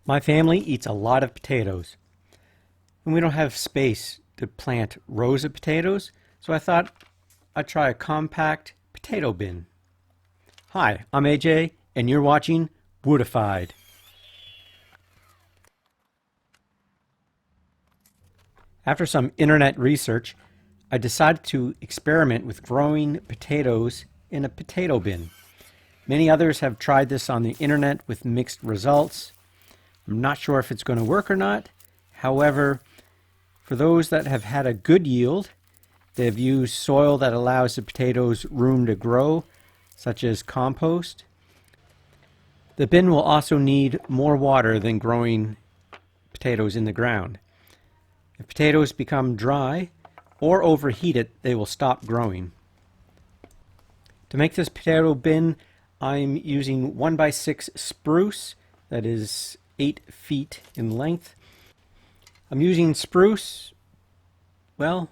My family eats a lot of potatoes, and we don't have space to plant rows of potatoes, so I thought I'd try a compact potato bin. Hi, I'm AJ, and you're watching Woodified. After some internet research, I decided to experiment with growing potatoes in a potato bin. Many others have tried this on the internet with mixed results. I'm not sure if it's going to work or not. However, for those that have had a good yield, they've used soil that allows the potatoes room to grow, such as compost. The bin will also need more water than growing potatoes in the ground. If potatoes become dry or overheated, they will stop growing. To make this potato bin, I'm using 1x6 spruce that is 8 feet in length. I'm using spruce, well,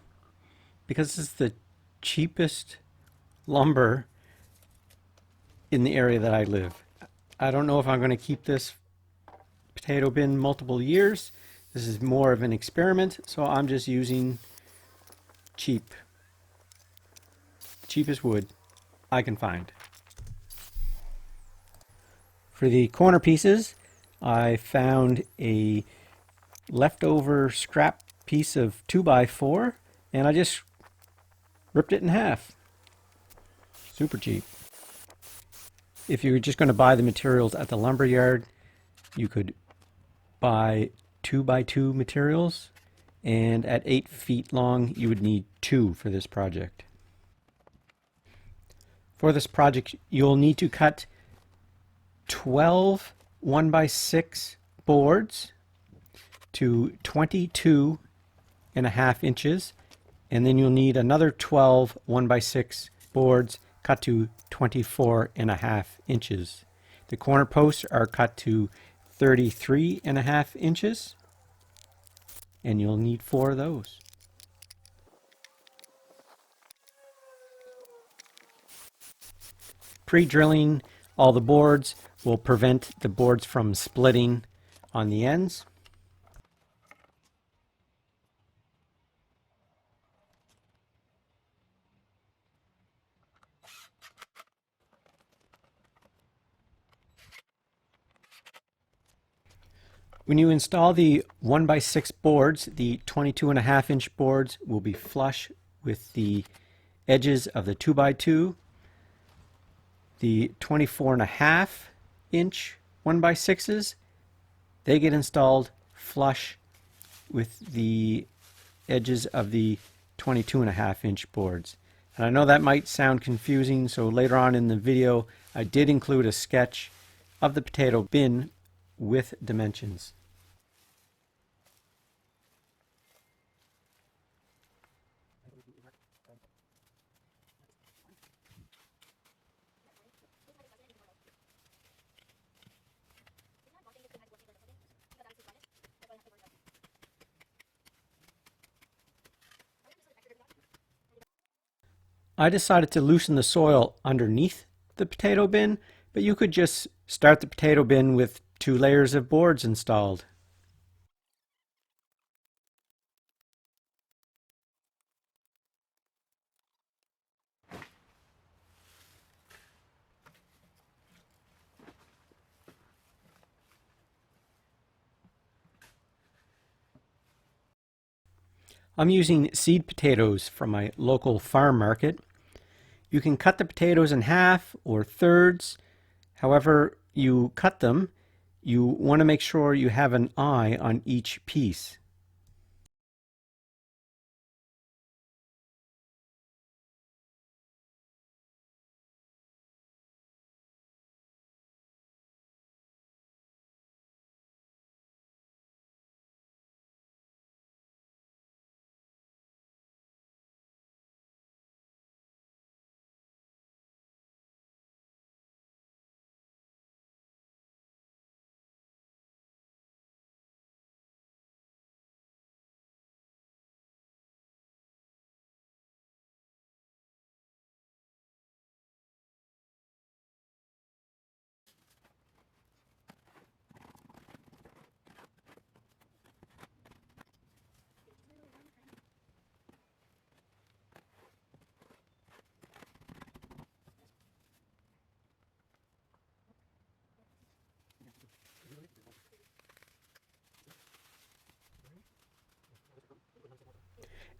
because it's the cheapest lumber in the area that I live. I don't know if I'm going to keep this potato bin multiple years. This is more of an experiment, so I'm just using cheapest wood I can find. For the corner pieces, I found a leftover scrap piece of 2x4 and I just ripped it in half. Super cheap. If you're just going to buy the materials at the lumber yard, you could buy 2x2 materials, and at 8 feet long you would need 2 for this project. For this project you'll need to cut 12 1x6 boards to 22.5 inches, and then you'll need another 12 1x6 boards cut to 24.5 inches. The corner posts are cut to 33.5 inches, and you'll need 4 of those. Pre-drilling all the boards will prevent the boards from splitting on the ends. When you install the 1x6 boards, the 22.5 inch boards will be flush with the edges of the 2x2. The 24.5 inch 1x6s, they get installed flush with the edges of the 22.5 inch boards. And I know that might sound confusing, so later on in the video I did include a sketch of the potato bin with dimensions. I decided to loosen the soil underneath the potato bin, but you could just start the potato bin with 2 layers of boards installed. I'm using seed potatoes from my local farm market. You can cut the potatoes in half or thirds. However you cut them, you want to make sure you have an eye on each piece.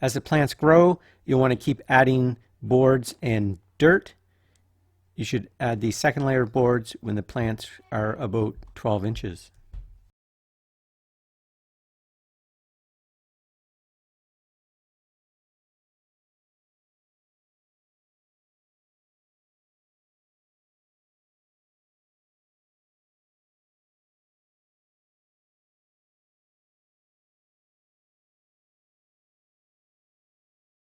As the plants grow, you'll want to keep adding boards and dirt. You should add the second layer of boards when the plants are about 12 inches.